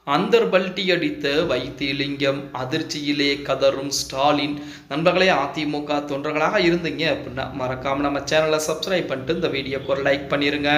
அந்தர்பல்ட்டி அடித்த வைத்திலிங்கம், அதிர்ச்சியிலே கதறும் ஸ்டாலின். நண்பர்களே, அதிமுக தொண்டர்களாக இருந்தீங்க அப்படின்னா மறக்காம நம்ம சேனலை சப்ஸ்கிரைப் பண்ணிட்டு இந்த வீடியோக்கு ஒரு லைக் பண்ணிருங்க.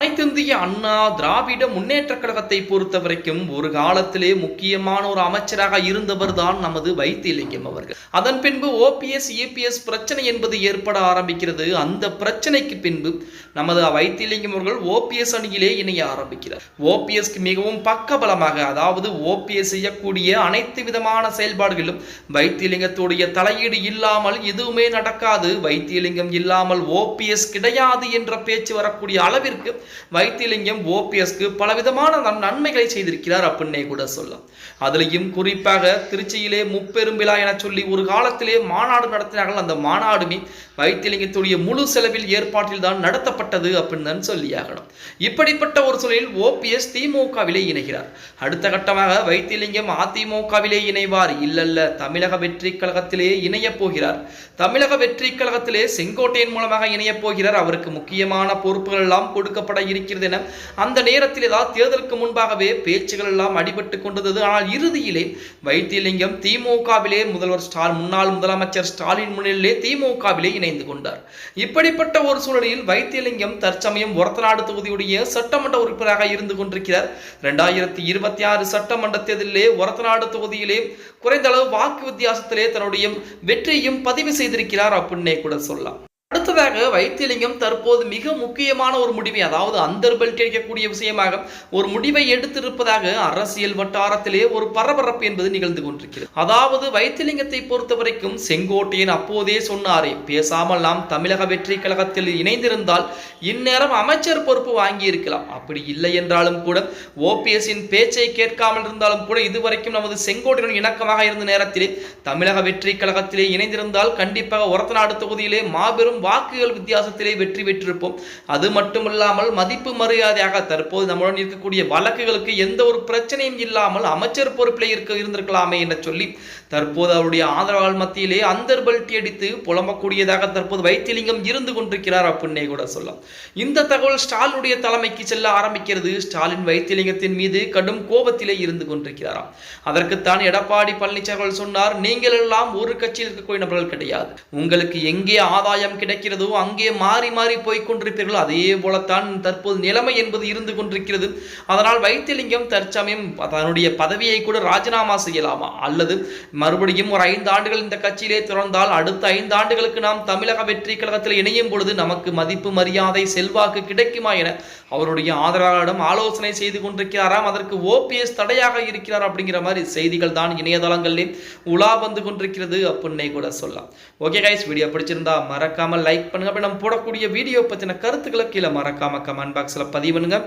அனைத்திந்திய அண்ணா திராவிட முன்னேற்ற கழகத்தை பொறுத்த வரைக்கும் ஒரு காலத்திலே முக்கியமான ஒரு அமைச்சராக இருந்தவர் தான் நமது வைத்திலிங்கம் அவர்கள். அதன் பின்பு ஓபிஎஸ் இபிஎஸ் பிரச்சனை என்பது ஏற்பட ஆரம்பிக்கிறது. அந்த பிரச்சனைக்கு பின்பு நமது வைத்திலிங்கம் அவர்கள் ஓபிஎஸ் அணியிலே இணைய ஆரம்பிக்கிறார். ஓபிஎஸ்க்கு மிகவும் பக்கபலமாக, அதாவது ஓபிஎஸ் செய்யக்கூடிய அனைத்து விதமான செயல்பாடுகளிலும் வைத்திலிங்கத்துடைய தலையீடு இல்லாமல் எதுவுமே நடக்காது. வைத்திலிங்கம் இல்லாமல் ஓபிஎஸ் கிடையாது என்ற பேச்சு வரக்கூடிய அளவிற்கு வைத்திலிங்கம் ஓபிஎஸ்க்கு பலவிதமான நன்மைகளை செய்திருக்கிறார் அப்படின்னே கூட சொல்லலாம். அதுலேயும் குறிப்பாக திருச்சியிலே முப்பெரும் விழா என சொல்லி ஒரு காலத்திலே மாநாடு நடத்தினார்கள். அந்த மாநாடுமே வைத்திலிங்கத்துடைய முழு செலவில் ஏற்பாட்டில் தான் நடத்தப்பட்டது அப்படின்னு தான் சொல்லியாகணும். இப்படிப்பட்ட ஒரு சூழலில் ஓபிஎஸ் திமுகவிலே இணைகிறார். அடுத்த கட்டமாக வைத்திலிங்கம் அதிமுகவிலே இணைவார். இல்லல்ல, தமிழக வெற்றி கழகத்திலே இணைய போகிறார். தமிழக வெற்றி கழகத்திலே செங்கோட்டையின் மூலமாக இணைய போகிறார். அவருக்கு முக்கியமான பொறுப்புகள் எல்லாம் கொடுக்கப்பட இருக்கிறது என அந்த நேரத்தில் ஏதாவது தேர்தலுக்கு முன்பாகவே பேச்சுகள் எல்லாம் அடிபட்டு கொண்டது. ஆனால் இறுதியிலே வைத்திலிங்கம் திமுகவிலே முன்னாள் முதலமைச்சர் ஸ்டாலின் முன்னிலையிலே திமுகவிலே இணைந்து கொண்டார். இப்படிப்பட்ட ஒரு சூழலில் வைத்திலிங்கம் தற்சமயம் ஒரத்தநாடு தொகுதியுடைய சட்டமன்ற உறுப்பினராக இருந்து கொண்டிருக்கிறார். 2026 சட்டமன்ற தேர்தலிலே ஒரத்தநாடு தொகுதியிலே குறைந்த அளவு வாக்கு வித்தியாசத்திலே தன்னுடைய வெற்றியையும் பதிவு செய்திருக்கிறார் அப்படின்னே கூட சொல்லலாம். அடுத்ததாக வைத்திலிங்கம் தற்போது மிக முக்கியமான ஒரு முடிவை, அதாவது அந்தர்பல்ட்டி அடிக்கக்கூடிய விஷயமாக ஒரு முடிவை எடுத்திருப்பதாக அரசியல் வட்டாரத்திலே ஒரு பரபரப்பு என்பது நிகழ்ந்து கொண்டிருக்கிறது. அதாவது வைத்திலிங்கத்தை பொறுத்த வரைக்கும் செங்கோட்டையன் அப்போதே சொன்னாரே, பேசாமல் நாம் தமிழக வெற்றி கழகத்தில் இணைந்திருந்தால் இந்நேரம் அமைச்சர் பொறுப்பு வாங்கி இருக்கலாம். அப்படி இல்லை என்றாலும் கூட ஓபிஎஸ்ஸின் பேச்சை கேட்காமல் இருந்தாலும் கூட இதுவரைக்கும் நமது செங்கோட்டையன் இணக்கமாக இருந்த நேரத்திலே தமிழக வெற்றி கழகத்திலே இணைந்திருந்தால் கண்டிப்பாக ஒரத்தநாடு தொகுதியிலே மாபெரும் வாக்குகள் வித்தியாசத்திலே வெற்றி பெற்றிருப்போம். அது மட்டுமில்லாமல் மதிப்பு மரியாதையாக தற்போது நம்முடன் இருக்கக்கூடிய வழக்குகளுக்கு எந்த ஒரு பிரச்சனையும் இல்லாமல் அமைச்சர் பொறுப்பிலே இருந்திருக்கலாமே என்று சொல்லி தற்போது அவருடைய ஆதரவாளர் மத்தியிலே அந்தர்பல்ட்டி அடித்து புலம்பக்கூடியதாக தற்போது வைத்திலிங்கம் இருந்து கொண்டிருக்கிறார் அப்படின்னே கூட சொல்லலாம். இந்த தகவல் ஸ்டாலினுடைய தலைமைக்கு செல்ல ஆரம்பிக்கிறது. ஸ்டாலின் வைத்திலிங்கத்தின் மீது கடும் கோபத்திலே இருந்து கொண்டிருக்கிறாராம். அதற்குத்தான் எடப்பாடி பழனிசாமி சொன்னார், நீங்கள் எல்லாம் ஒரு கட்சியில் இருக்கக்கூடிய நபர்கள் கிடையாது. உங்களுக்கு எங்கே ஆதாயம் கிடைக்கிறதோ அங்கே மாறி மாறி போய்கொண்டிருப்பீர்கள். அதே போலத்தான் தற்போது நிலைமை என்பது இருந்து கொண்டிருக்கிறது. அதனால் வைத்திலிங்கம் தற்சமயம் தன்னுடைய பதவியை கூட ராஜினாமா செய்யலாமா, அல்லது மறுபடியும் ஒரு 5 ஆண்டுகள் இந்த கட்சியிலே தொடர்ந்தால் அடுத்த 5 ஆண்டுகளுக்கு நாம் தமிழக வெற்றி கழகத்தில் இணையும் பொழுது நமக்கு மதிப்பு மரியாதை செல்வாக்கு கிடைக்குமா என அவருடைய ஆதரவாளரிடம் ஆலோசனை செய்து கொண்டிருக்கிறாராம். அதற்கு ஓபிஎஸ் தடையாக இருக்கிறார் அப்படிங்கிற மாதிரி செய்திகள் தான் இணையதளங்களிலே உலா வந்து கொண்டிருக்கிறது அப்படின்னே கூட சொல்லலாம். ஓகே கைஸ், வீடியோ பிடிச்சிருந்தா மறக்காம லைக் பண்ணுங்க. நம்ம போடக்கூடிய வீடியோ பத்தின கருத்துக்களை கீழே மறக்காம கமெண்ட் பாக்ஸ்ல பதிவு பண்ணுங்க.